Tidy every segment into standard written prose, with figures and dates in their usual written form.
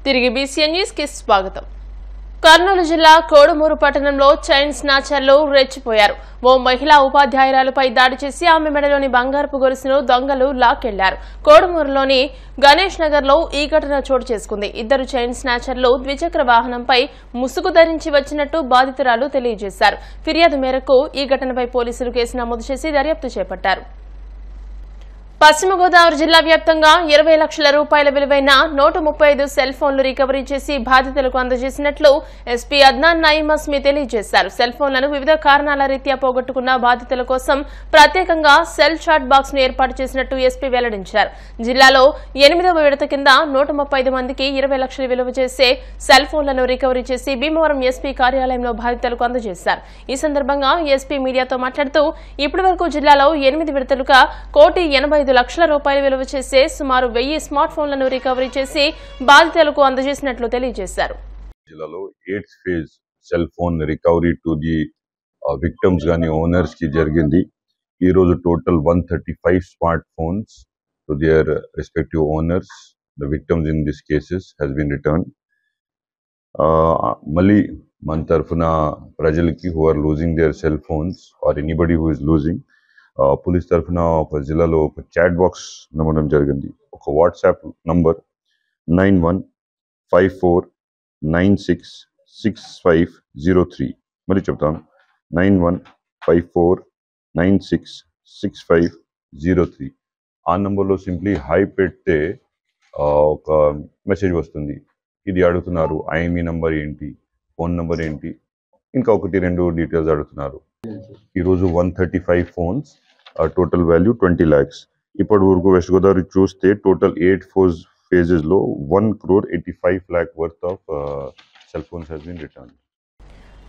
తిరిగి BCN news కి స్వాగతం. కర్నూలు జిల్లా కోడుమూరు పట్టణంలో చైన్ స్నాచర్లు రెచ్చిపోయారు. ఓ మహిళా ఉపాధ్యాయురాలుపై దాడి చేసి ఆమె మెడలోని బంగారపు గొలుసును దొంగలు లాక్కెళ్లారు. కోడుమూరులోని గణేష్ నగర్ లో ఈ ఘటన చోటు చేసుకుంది. ఇద్దరు చైన్ స్నాచర్లు ద్విచక్ర వాహనంపై ముసుగు ధరించి వచ్చినట్టు బాధితురాలు తెలియజేశారు. ఫిర్యాదు మేరకు ఈ ఘటనపై పోలీసులు కేసు నమోదు చేసి దర్యాప్తు చేపట్టారు. పశ్చిమ గోదావరి జిల్లా వ్యాప్తంగా 20 లక్షల రూపాయల విలువైన 135 సెల్ ఫోన్లు రికవరీ చేసి బాధితులకు అందజేసినట్లు ఎస్పీ అద్నాన్ నయీం అస్మి తెలియజేశారు. సెల్ ఫోన్లను వివిధ కారణాల రీత్యా పోగొట్టుకున్న బాధితుల కోసం ప్రత్యేకంగా సెల్ చాట్ బాక్స్ ను ఏర్పాటు చేసినట్టు ఎస్పీ వెల్లడించారు. జిల్లాలో 8వ విడత కింద 135 మందికి 20 లక్షలు విలువ చేసే సెల్ ఫోన్లను రికవరీ చేసి భీమవరం ఎస్పీ కార్యాలయంలో బాధితులకు అందజేశారు. ఈ సందర్భంగా ఎస్పీ మీడియాతో మాట్లాడుతూ ఇప్పటివరకు జిల్లాలో 8 విడతలుగా 1,85 లక్షల రూపాయలు విలువ చేసే సుమారు 1000 స్మార్ట్ ఫోన్లను రికవరీ చేసి బాధితులకు అందజేసినట్లు తెలియజేశారు. జిల్లాలో 8th phase cell phone recovery to the victims గాని ఓనర్స్ కి జరిగింది. ఈ రోజు total 135 smart phones to their respective owners. The victims in this cases has been return. మళ్ళీ మన తరఫున ప్రజలకి who are losing their cell phones or anybody who is losing police తరఫున ఒక జిల్లాలో ఒక చాట్ బాక్స్ నమ్మడం జరిగింది. ఒక వాట్సాప్ నంబర్ 9154966503. మరి చెప్తాను, 9154966503. ఆ నంబర్లో సింప్లీ హై పెడితే ఒక మెసేజ్ వస్తుంది. ఇది అడుగుతున్నారు, ఐఎంఈ నంబర్ ఏంటి, ఫోన్ నంబర్ ఏంటి, ఇంకా 1-2 డీటెయిల్స్ అడుగుతున్నారు. ఈరోజు 135 ఫోన్స్, టోటల్ వాల్యూ 20 lakhs. ఇప్పటి వరకు వెస్ట్ గోదావరి చూస్తే టోటల్ 8 phases లో 1,85 lakh worth of cell phones has been returned.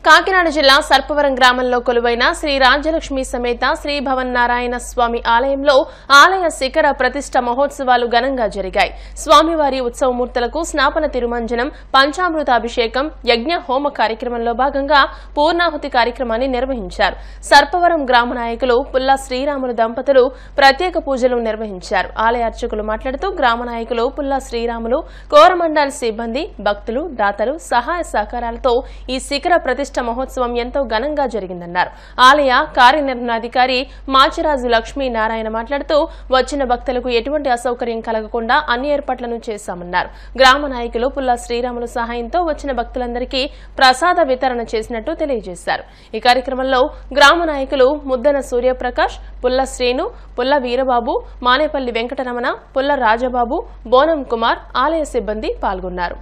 Kakinada జిల్లా సర్పవరం గ్రామంలో కొలువైన శ్రీ రాజ్యలక్ష్మి సమేత శ్రీ భవన్ నారాయణ స్వామి ఆలయంలో ఆలయ శిఖర ప్రతిష్ట మహోత్సవాలు ఘనంగా జరిగాయి. స్వామివారి ఉత్సవమూర్తులకు స్నాపన తిరుమంజనం, పంచామృతాభిషేకం, యజ్ఞ హోమ కార్యక్రమంలో భాగంగా పూర్ణాహుతి కార్యక్రమాన్ని నిర్వహించారు. సర్పవరం గ్రామ నాయకులు పుల్ల శ్రీరాములు దంపతులు ప్రత్యేక పూజలు నిర్వహించారు. ఆలయ అర్చకులు మాట్లాడుతూ గ్రామ నాయకులు పుల్ల శ్రీరాములు, కోరమండల్ సిబ్బంది, భక్తులు, దాతలు సహాయ సహకారాలతో ఈ శిఖర ప్రతిష్ట మహోత్సవం ఎంతో ఘనంగా జరిగిందన్నారు. ఆలయ కార్యనిర్వహణాధికారి మాచిరాజు లక్ష్మీ నారాయణ మాట్లాడుతూ వచ్చిన భక్తులకు ఎటువంటి అసౌకర్యం కలగకుండా అన్ని ఏర్పాట్లను చేశామన్నారు. గ్రామ నాయకులు పుల్ల శ్రీరాములు సహాయంతో వచ్చిన భక్తులందరికీ ప్రసాద వితరణ చేసినట్టు తెలియజేశారు. ఈ కార్యక్రమంలో గ్రామ నాయకులు ముద్దన సూర్యప్రకాష్, పుల్ల శ్రీను, పుల్ల వీరబాబు, మానేపల్లి వెంకటరమణ, పుల్ల రాజబాబు, బోనం కుమార్, ఆలయ సిబ్బంది పాల్గొన్నారు.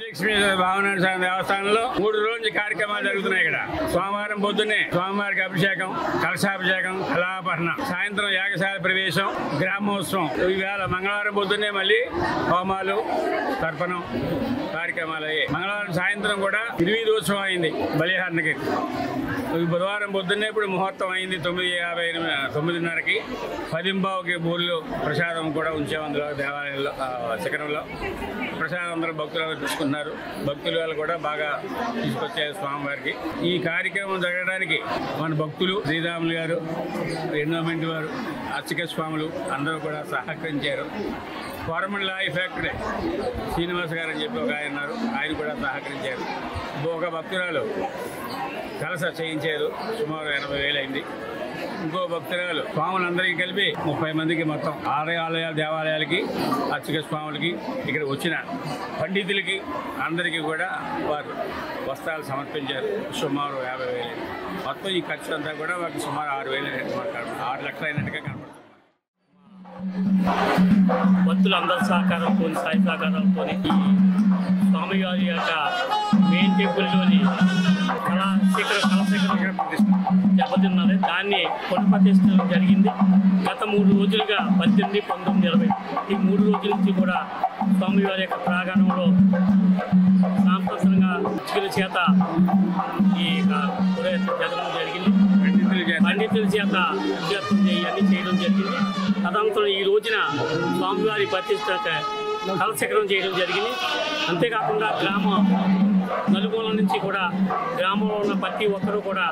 లక్ష్మీ భావన దేవస్థానంలో 3 రోజుల కార్యక్రమాలు జరుగుతున్నాయి. ఇక్కడ సోమవారం పొద్దున్నే స్వామివారికి అభిషేకం, కలశాభిషేకం, కళాపహరణ, సాయంత్రం యాగశాల ప్రవేశం, గ్రామోత్సవం. ఈవేళ మంగళవారం పొద్దున్నే మళ్ళీ హోమాలు, తర్పణం కార్యక్రమాలు అయ్యాయి. మంగళవారం సాయంత్రం కూడా 8 అయింది బలిహరణకి. బుధవారం పొద్దున్నే ఇప్పుడు ముహూర్తం అయింది 9:30కి. 10:15కి బూర్లు ప్రసాదం కూడా ఉంచాము. అందులో దేవాలయంలో శిఖరంలో ప్రసాదం అందరూ భక్తులు తీసుకుంటున్నారు. భక్తుల వాళ్ళు కూడా బాగా తీసుకొచ్చారు స్వామివారికి. ఈ కార్యక్రమం జరగడానికి మన భక్తులు, శ్రీరాములు గారు, ఎండోమెంట్ వారు, అర్చక స్వాములు అందరూ కూడా సహకరించారు. కోరమండల ఎఫెక్టెడ్ శ్రీనివాస్ గారు అని చెప్పి ఒక ఆయన ఉన్నారు, ఆయన కూడా సహకరించారు. ఒక భక్తురాలు కలస చేయించారు, సుమారు 80,000 అయింది. ఇంకో భక్తురాలు స్వాములందరికీ కలిపి 30 మందికి మొత్తం ఆలయాల దేవాలయాలకి అర్చక స్వాములకి ఇక్కడ వచ్చిన పండితులకి అందరికీ కూడా వారు వస్త్రాలు సమర్పించారు. సుమారు 50,000 మొత్తం ఈ ఖర్చు అంతా కూడా వారికి సుమారు 6,000 6 లక్షలు అయినట్టుగా కనబడుతుంది. భక్తులందరి సహకారంతో సాయి సహకారంతో స్వామివారి యొక్క మెయిన్ టెంపుల్లోని కళశేఖరం దెబ్బతిన్నది. దాన్ని పునఃప్రతిష్ఠించడం జరిగింది. గత 3 రోజులుగా 18, 19, 20 ఈ 3 రోజుల నుంచి కూడా స్వామివారి యొక్క ప్రాంగణంలో సాంప్రదాయంగా చిక్కుల చేత ఈ జరగడం జరిగింది. పండితుల చేత అన్ని చేయడం జరిగింది. తదనంతరం ఈ రోజున స్వామివారి ప్రతిష్ఠ కలశేఖరం చేయడం జరిగింది. అంతేకాకుండా గ్రామ నలుమూల నుంచి కూడా గ్రామంలో ఉన్న ప్రతి ఒక్కరూ కూడా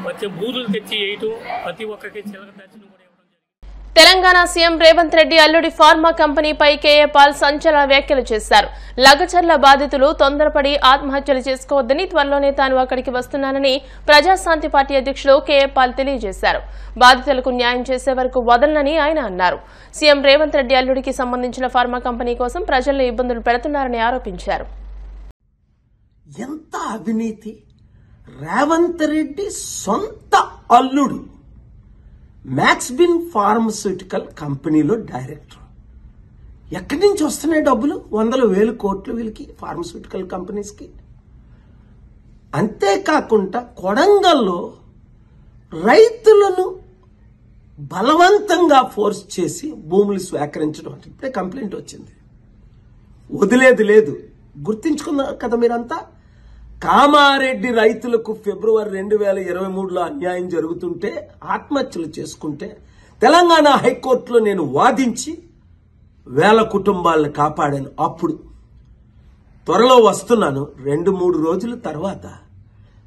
వచ్చే బూదులు తెచ్చి వేయటం, ప్రతి ఒక్కరికి చిలక దర్శనం కూడా ఇవ్వడం జరిగింది. తెలంగాణ సీఎం రేవంత్ రెడ్డి అల్లుడి ఫార్మా కంపెనీపై కేఏ పాల్ సంచలన వ్యాఖ్యలు చేశారు. లగచర్ల బాధితులు తొందరపడి ఆత్మహత్యలు చేసుకోవద్దని, త్వరలోనే తాను అక్కడికి వస్తున్నానని ప్రజాశాంతి పార్టీ అధ్యక్షుడు కేఏ పాల్ తెలియజేశారు. బాధితులకు న్యాయం చేసే వరకు వదలనని ఆయన అన్నారు. సీఎం రేవంత్ రెడ్డి అల్లుడికి సంబంధించిన ఫార్మా కంపెనీ కోసం ప్రజలను ఇబ్బందులు పెడుతున్నారని ఆరోపించారు. ఎంత అవినీతి! రేవంత్ రెడ్డి సొంత అల్లుడు మ్యాక్స్బిన్ ఫార్మస్యూటికల్ కంపెనీలో డైరెక్టర్. ఎక్కడి నుంచి వస్తున్నాయి డబ్బులు? 100,000 కోట్లు వీళ్ళకి, ఫార్మస్యూటికల్ కంపెనీస్కి. అంతేకాకుండా కొడంగల్లో రైతులను బలవంతంగా ఫోర్స్ చేసి భూములు స్వీకరించడం అంటే ఇప్పుడే కంప్లైంట్ వచ్చింది. వదిలేది లేదు. గుర్తించుకున్నారు కదా మీరంతా. కామారెడ్డి రైతులకు ఫిబ్రవరి 2023లో అన్యాయం జరుగుతుంటే, ఆత్మహత్యలు చేసుకుంటే తెలంగాణ హైకోర్టులో నేను వాదించి 1000 కుటుంబాలను కాపాడాను. అప్పుడు త్వరలో వస్తున్నాను. 2-3 రోజుల తర్వాత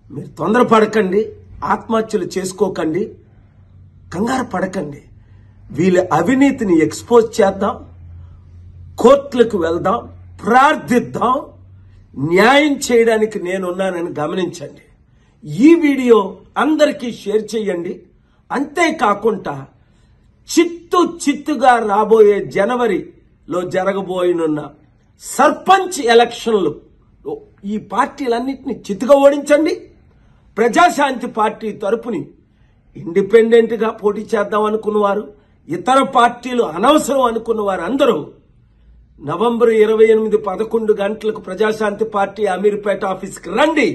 మీరు తొందరపడకండి, ఆత్మహత్యలు చేసుకోకండి, కంగారు పడకండి. వీళ్ళ అవినీతిని ఎక్స్పోజ్ చేద్దాం, కోర్టులకు వెళ్దాం, ప్రార్థిద్దాం. న్యాయం చేయడానికి నేనున్నానని గమనించండి. ఈ వీడియో అందరికీ షేర్ చేయండి. అంతేకాకుండా చిత్తుగా రాబోయే జనవరిలో జరగబోయనున్న సర్పంచ్ ఎలక్షన్లు ఈ పార్టీలన్నింటినీ చిత్తుగా ఓడించండి. ప్రజాశాంతి పార్టీ తరపుని ఇండిపెండెంట్ గా పోటీ చేద్దాం అనుకున్నవారు, ఇతర పార్టీలు అనవసరం అనుకున్నవారు అందరూ నవంబర్ 28 11 గంటలకు ప్రజాశాంతి పార్టీ అమీర్పేట ఆఫీస్కి రండి.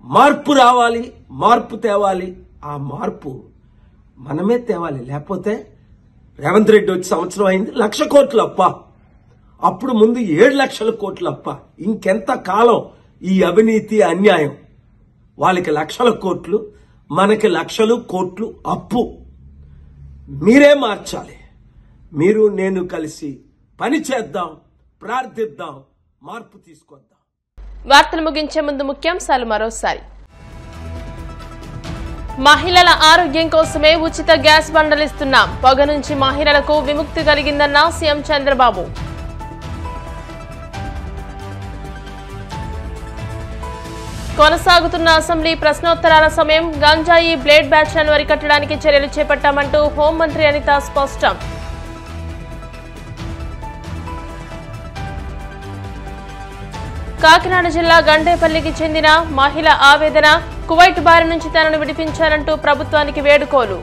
మార్పు రావాలి, మార్పు తేవాలి. ఆ మార్పు మనమే తేవాలి. లేకపోతే రేవంత్ రెడ్డి వచ్చి సంవత్సరం అయింది, 1,00,000 కోట్లు అప్ప. అప్పుడు ముందు 7,00,000 కోట్లు అప్ప. ఇంకెంత కాలం ఈ అవినీతి అన్యాయం? వాళ్ళకి 1,00,000 కోట్లు, మనకి 1,00,000 కోట్లు అప్పు. మీరే మార్చాలి. మీరు నేను కలిసి పని చేద్దాం, ప్రార్థిద్దాం, మార్పు తీసుకొద్దాం. వార్తలు ముగించే ముందు ముఖ్యాంశాలు మరోసారి. మహిళల ఆరోగ్యం కోసమే ఉచిత గ్యాస్ బండలిస్తున్నాం. పొగ నుంచి మహిళలకు విముక్తి కలిగిందన్న సీఎం చంద్రబాబు. కొనసాగుతున్న అసెంబ్లీ ప్రశ్నోత్తరాల సమయం. గంజాయి, బ్లేడ్ బ్యాచ్లను అరికట్టడానికి చర్యలు చేపట్టామంటూ హోంమంత్రి అనిత స్పష్టం. కాకినాడ జిల్లా గండేపల్లికి చెందిన మహిళ ఆవేదన. కువైట్ బారి నుంచి తనను విడిపించాలంటూ ప్రభుత్వానికి వేడుకోలు.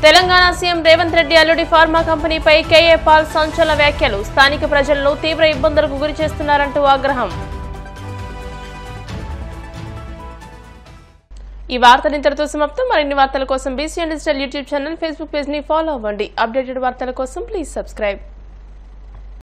తెలంగాణ సీఎం రేవంత్ రెడ్డి అల్లుడి ఫార్మా కంపెనీపై కేఏ పాల్ సంచలన వ్యాఖ్యలు. స్థానిక ప్రజలను తీవ్ర ఇబ్బందులకు గురి చేస్తున్నారంటూ ఆగ్రహం. ఈ వార్తలు ఇంతటితో సమాప్తం. మరిన్ని వార్తల కోసం BCN digital YouTube channel, Facebook page ని ఫాలో అవ్వండి. అప్డేటెడ్ వార్తల కోసం ప్లీజ్ సబ్స్క్రైబ్.